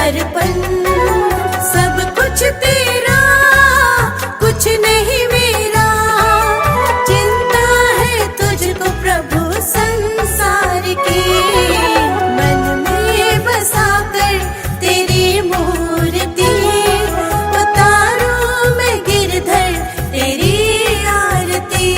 अर्पण। सब कुछ तेरा, कुछ नहीं मेरा। चिंता है तुझको प्रभु संसार की। मन में बसा कर तेरी मूर्ति, उतारूं मैं गिरधर तेरी आरती।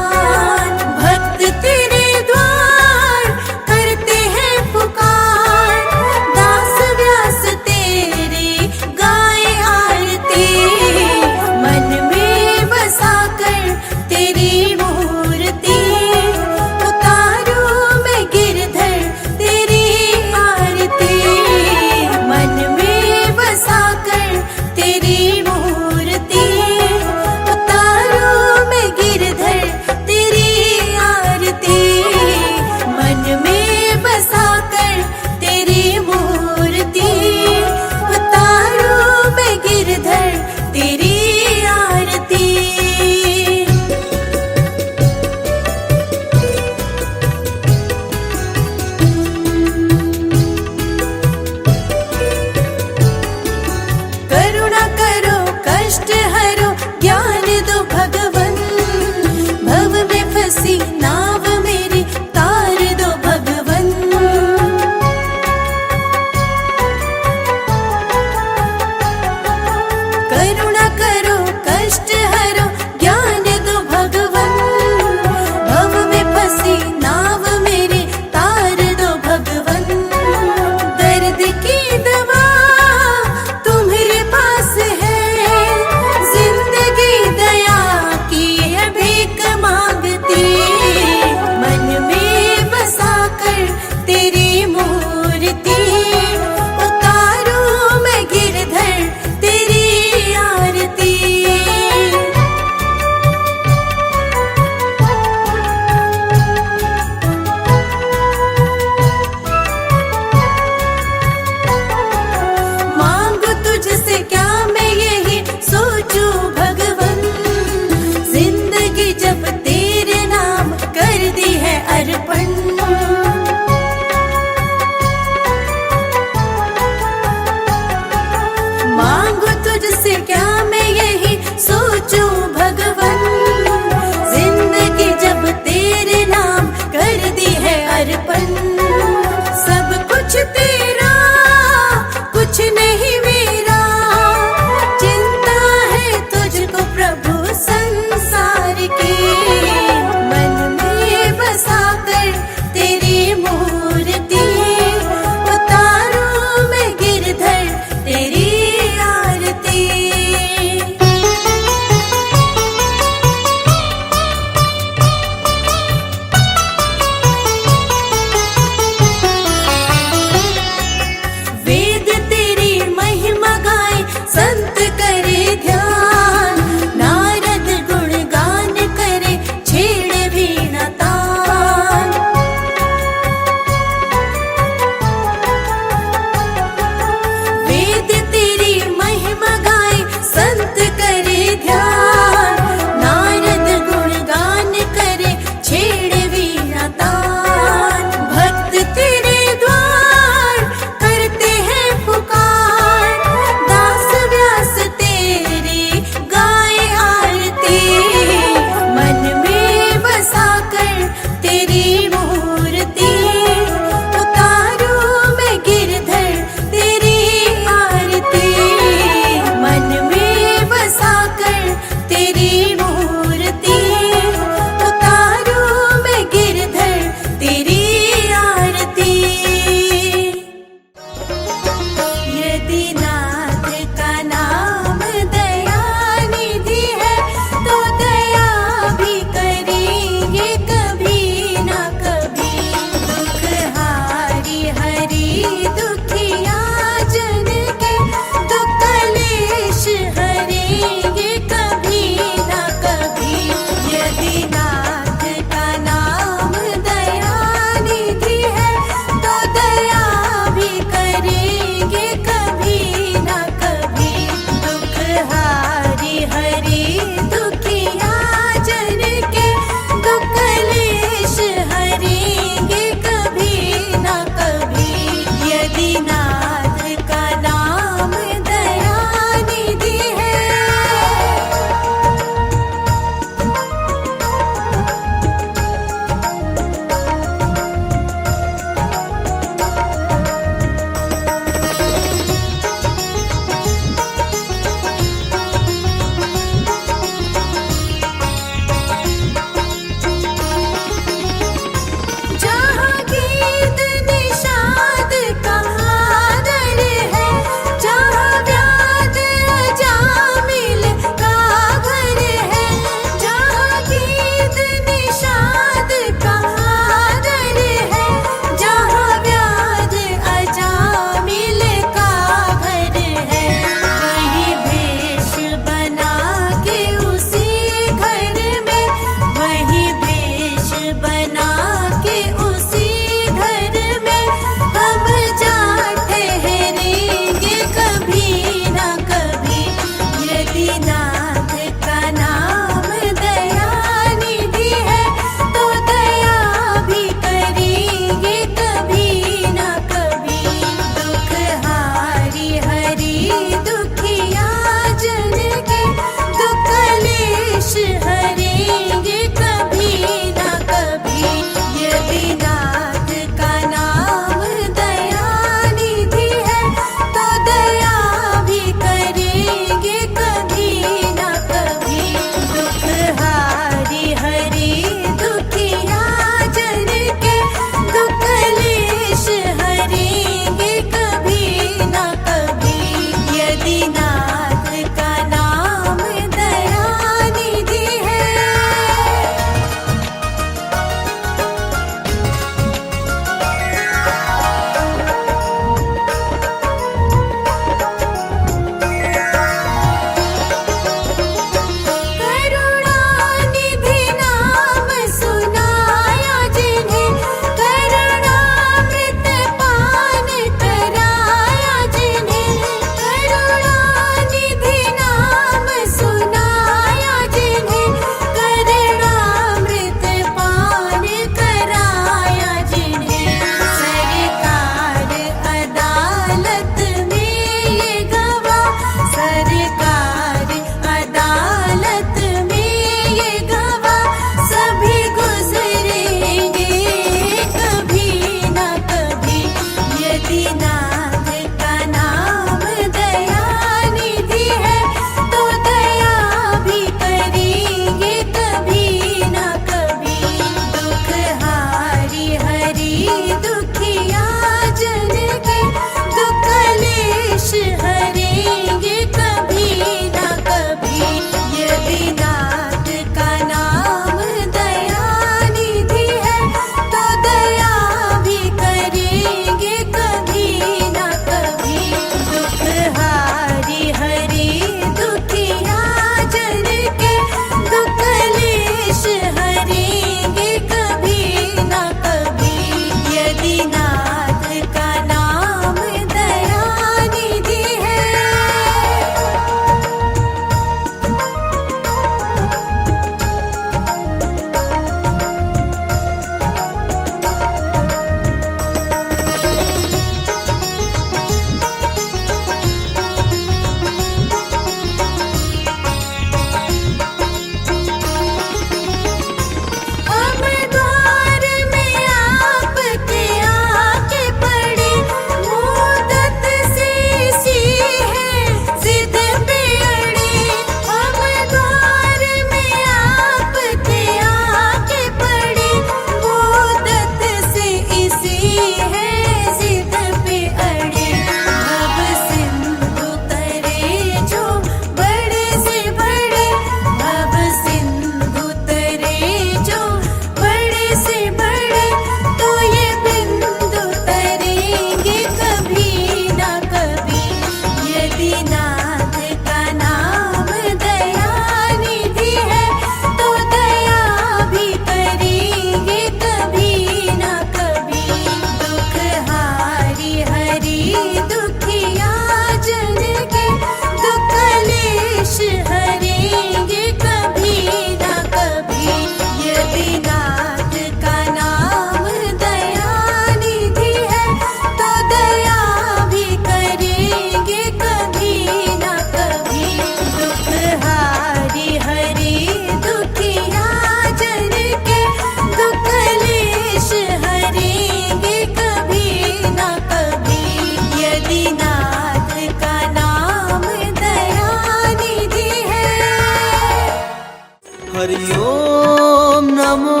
ओम नमो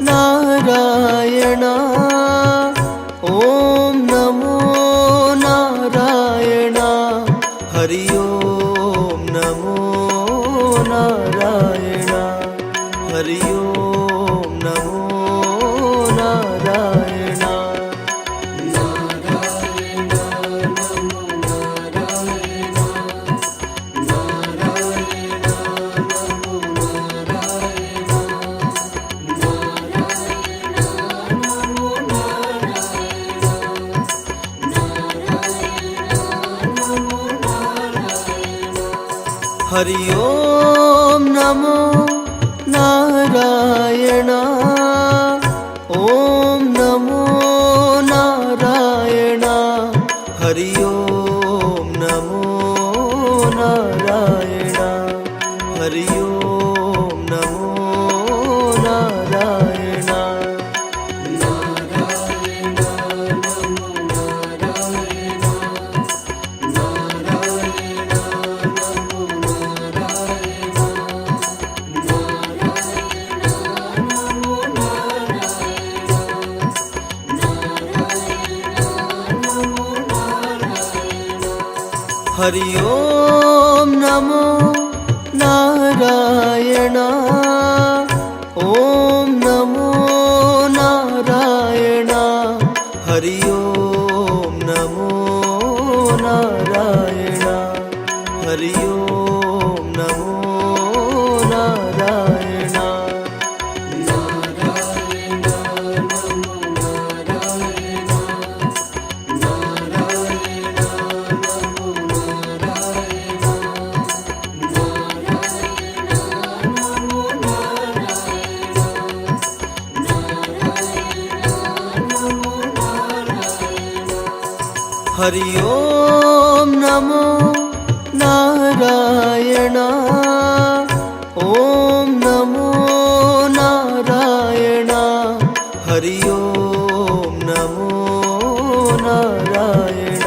नारायण। ओम नमो नारायण। हरि ओम नमो नारायण। हरि ओम नमो नारायण। हरि ओम नमो नारायण। ओम नमो नारायण। हरि ओम नमो नारायण। हरि ओम नमो नारायण। हरि ओम नमो नारायण। ओम नमो नारायण। हरि ओम नमो नारायण। हरि ओम नमो नारायण। हरि ओम नमो नारायण। ओम नमो नारायण। हरि ओम नमो नारायण।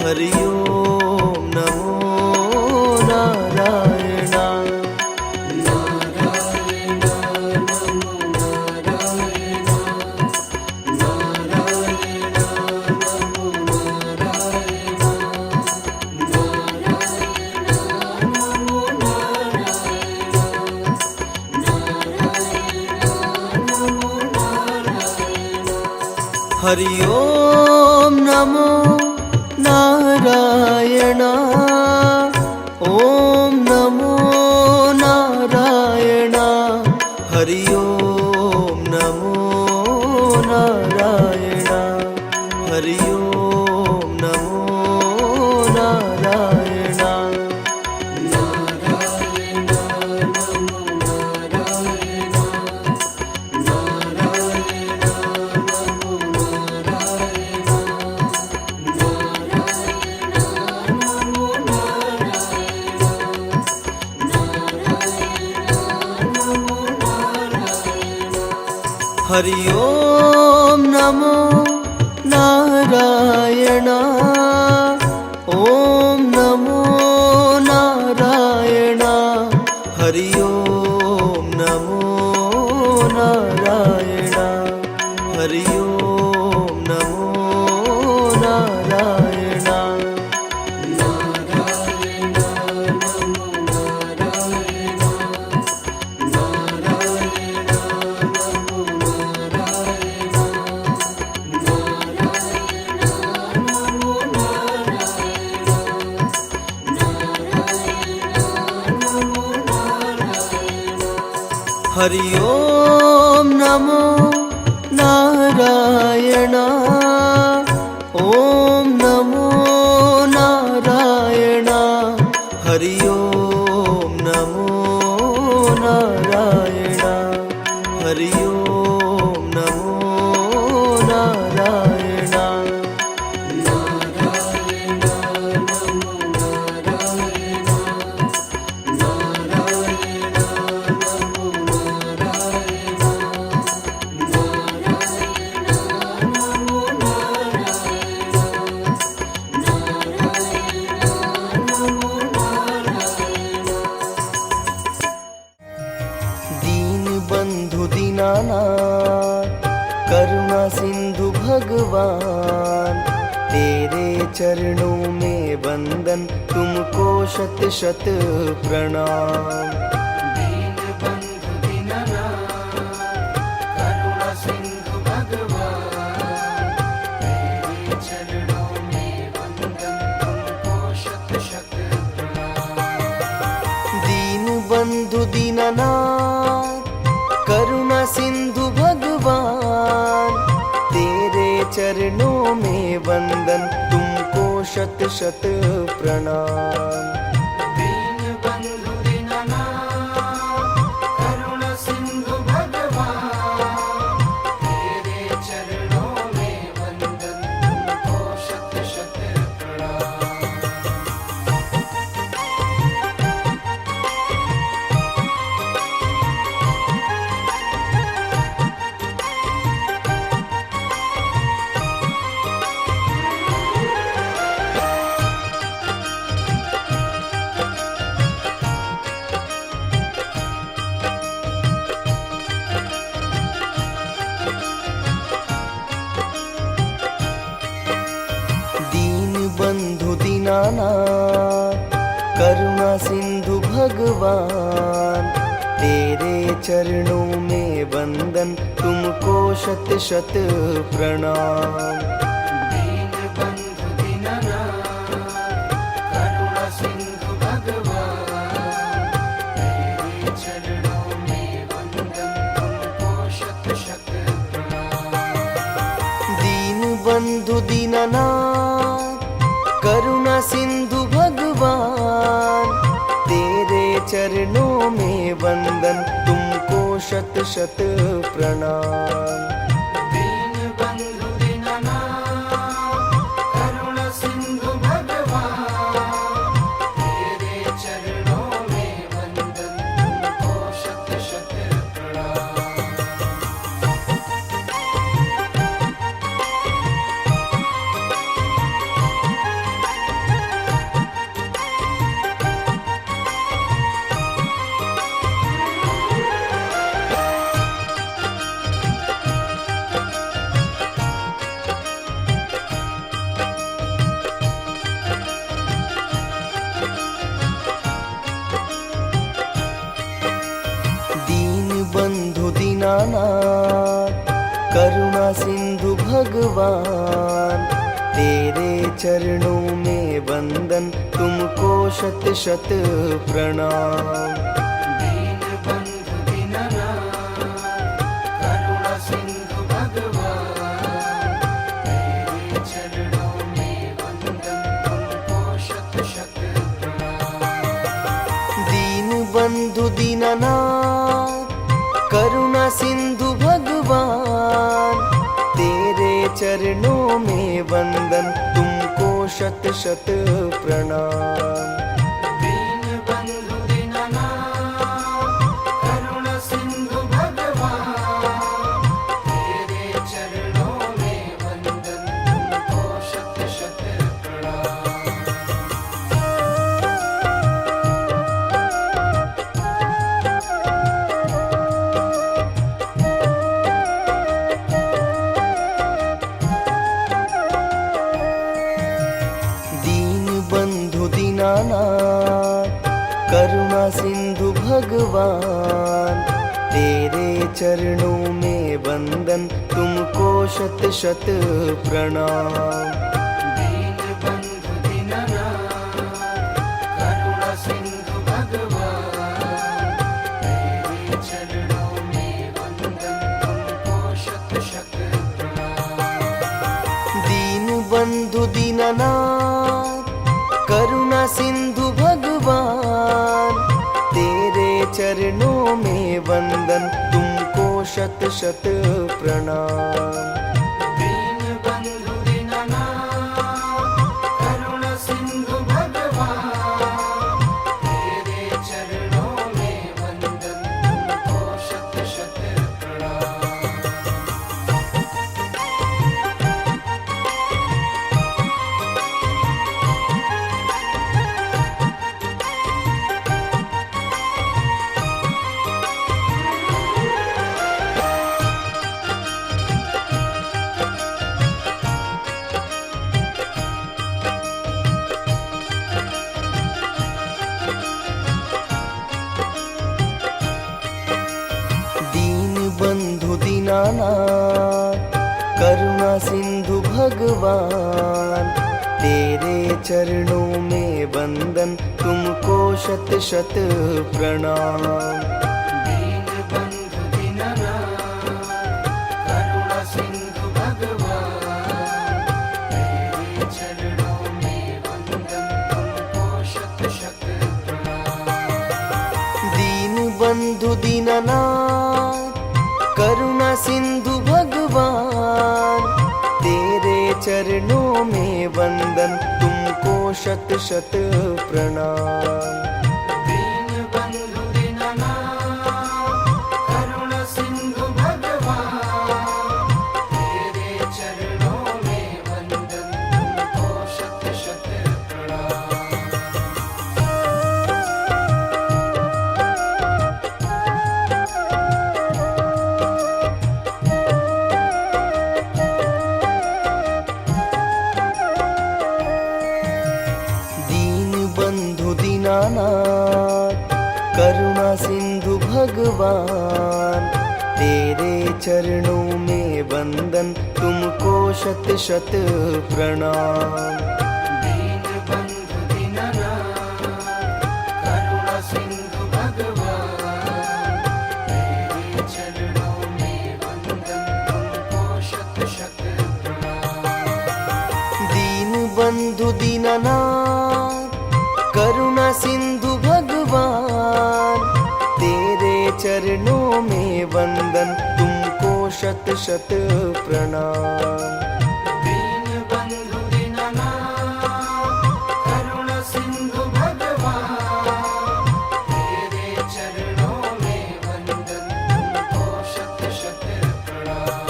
हरि ओम नमो नारायण। हरि ओम नमो नारायण। ओम नमो नारायण। हरि ओम नमो नारायण। हरि ओम नमो नारायण। हरि ओम नमो नारायण। ओम नमो नारायण। हरि ओम नमो नारायण। हरि ओम नमो नारायण। हरि ओम नमो नारायण। ओम नमो नारायण। हरि ओम नमो नारायण। हरि ओम नमो नारायण। दीनानाथ करुणा सिंधु भगवान, तेरे चरणों में वंदन तुमको शत शत प्रणाम। दीन बंधु दीननाथ करुणा सिंधु भगवान, तेरे चरणों में वंदन तुमको शत शत प्रणाम। दीन बंधु दीनानाथ करुणा सिंधु भगवान, तेरे चरणों में वंदन तुमको शत शत प्रणाम। दीन बंधु दीननाथ करुणा सिंधु भगवान, तेरे चरणों में वंदन तुमको शत शत प्रणाम। दीन बंधु दीनानाथ करुणा सिंधु भगवान, तेरे चरणों में वंदन तुमको शत शत प्रणाम। दीन बंधु दीननाथ करुणा सिंधु भगवान, तेरे चरणों में वंदन तुमको शत शत प्रणाम। दीन बंधु दीनानाथ करुणा सिंधु भगवान, तेरे चरणों में वंदन तुमको शत शत प्रणाम। दीन बंधु दीननाथ करुणा सिंधु भगवान, तेरे चरणों में वंदन तुमको शत शत प्रणाम। दीन बंधु दीनानाथ करुणा सिंधु भगवान, तेरे चरणों में वंदन तुमको शत शत प्रणाम। दीन बंधु दीननाथ करुणा सिंधु भगवान, तेरे चरणों में वंदन तुमको शत शत प्रणाम। दीन बंधु दीनानाथ करुणा सिंधु भगवान, तेरे चरणों में वंदन तुमको शत शत प्रणाम। दीन बंधु दीननाथ करुणा सिंधु भगवान, तेरे चरणों में वंदन तुमको शत शत प्रणाम। दीन बंधु दीनानाथ करुणा सिंधु भगवान, तेरे चरणों में वंदन तुमको शत शत प्रणाम। दीन बंधु दीननाथ करुणा सिंधु भगवान, तेरे चरणों में वंदन तुमको शत शत प्रणाम। दीन बंधु दीनानाथ करुणा सिंधु भगवान, तेरे चरणों में वंदन तुमको शत शत प्रणाम। दीन बंधु दीननाथ करुणा सिंधु भगवान, तेरे चरणों में वंदन तुमको शत शत प्रणाम। दीनानाथ करुणा सिंधु भगवान, तेरे चरणों में वंदन तुमको शत शत प्रणाम। दीन बंधु दीननाथ करुणा सिंधु भगवान, तेरे चरणों में वंदन तुमको शत शत प्रणाम। दीन बंधु दीनानाथ करुणा सिंधु भगवान, तेरे चरणों में वंदन तुमको शत शत प्रणाम। दीन बंधु दीननाथ करुणा सिंधु भगवान, तेरे चरणों में वंदन तुमको शत शत प्रणाम। दीन बंधु दीनानाथ करुणा सिंधु भगवान, तेरे चरणों में वंदन तुमको शत शत प्रणाम। दीन बंधु दीननाथ करुणा सिंधु भगवान, तेरे चरणों में वंदन तुमको शत शत प्रणाम। दीन बंधु दीनानाथ करुणा सिंधु भगवान, तेरे चरणों में वंदन तुमको शत शत प्रणाम।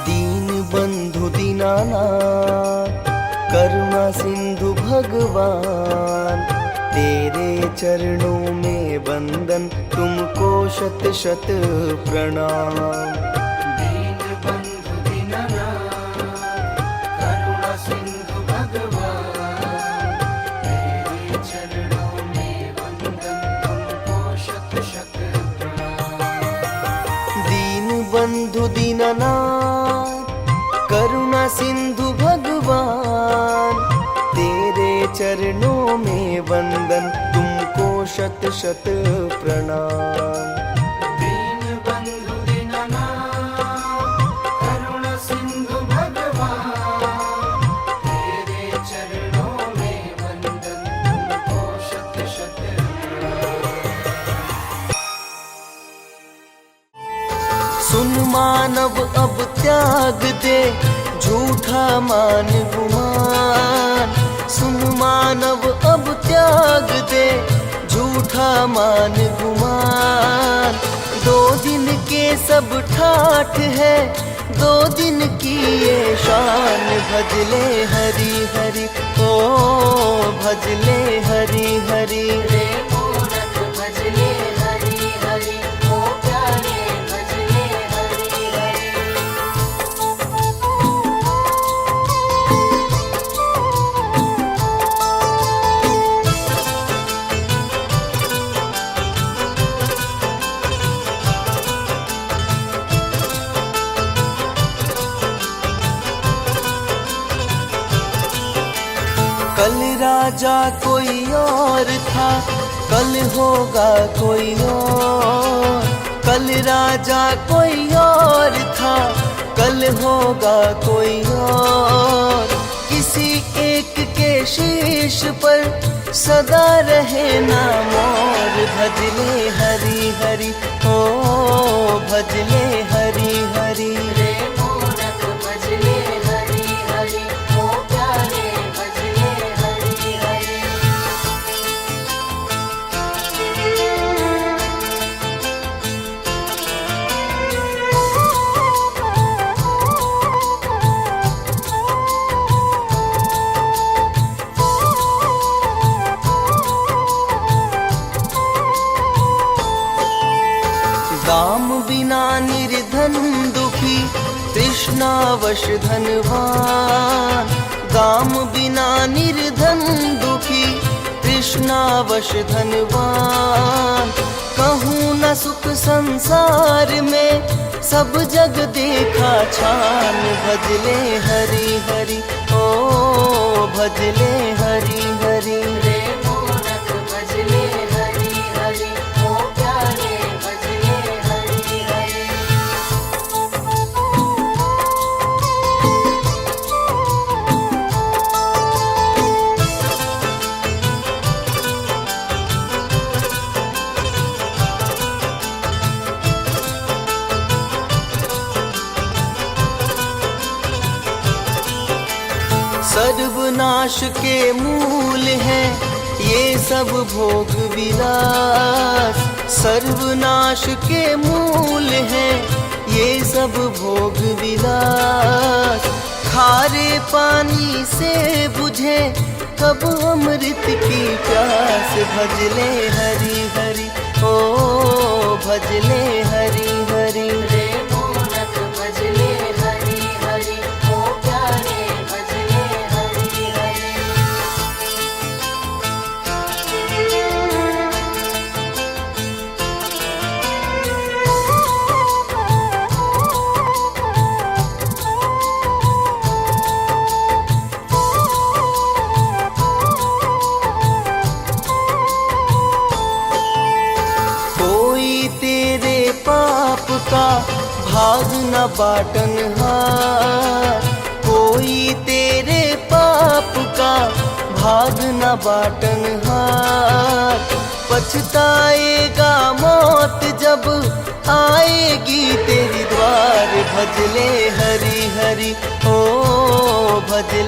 दीन बंधु दीननाथ करुणा सिंधु भगवान, तेरे चरणों में वंदन तुमको शत शत प्रणाम। दीन बंधु दीनानाथ करुणा सिंधु भगवान, तेरे चरणों में वंदन तुमको शत शत प्रणाम। दीन बंधु दीननाथ करुणा सिंधु भगवान, तेरे चरणों में वंदन तुमको शत शत प्रणाम। दीन बंधु दीनानाथ करुणा सिंधु भगवान, तेरे चरणों में वंदन तुमको शत शत प्रणाम। दीन बंधु दीननाथ करुणा सिंधु भगवान, तेरे चरणों में वंदन तुमको शत शत प्रणाम। सुन मानव अब त्याग दे झूठा मान गुमान, सुन मानव अब त्याग दे झूठा मान गुमान। 2 दिन के सब ठाठ है, 2 दिन की ये शान, भजले हरि हरि ओ भजले हरि हरि। रे मूरख भजले हरि हरि, ओ प्यारे भजले हरि हरि। कल राजा कोई और था, कल होगा कोई और। कल राजा कोई और था, कल होगा कोई और। किसी एक के शीश पर सदा रहे नाम और। भजले हरि हरि ओ भजले हरि हरि। रे मूरख भजले हरि हरि, ओ प्यारे भजले हरि हरि। तृष्णावश धनवान, काम बिना निर्धन दुखी, तृष्णावश धनवान। कहूँ न सुख संसार में, सब जग देखा छान, भजले हरि हरि ओ भजले हरि हरि। रे मूरख भजले हरि हरि, ओ प्यारे भजले हरि हरि। सर्वनाश के मूल है ये सब भोग विलास, सर्वनाश के मूल है ये सब भोग विलास। खारे पानी से बुझे कब अमृत की प्यास, भजले हरि हरि ओ भजले हरि हरि। रे मूरख भजले हरि हरि, ओ प्यारे भजले हरि हरि। कोई तेरे पाप का भाग न बाटन हार, कोई तेरे पाप का भाग न बाटन हार। पछताएगा मौत जब आएगी तेरी द्वार, भजले हरि हरि ओ भजले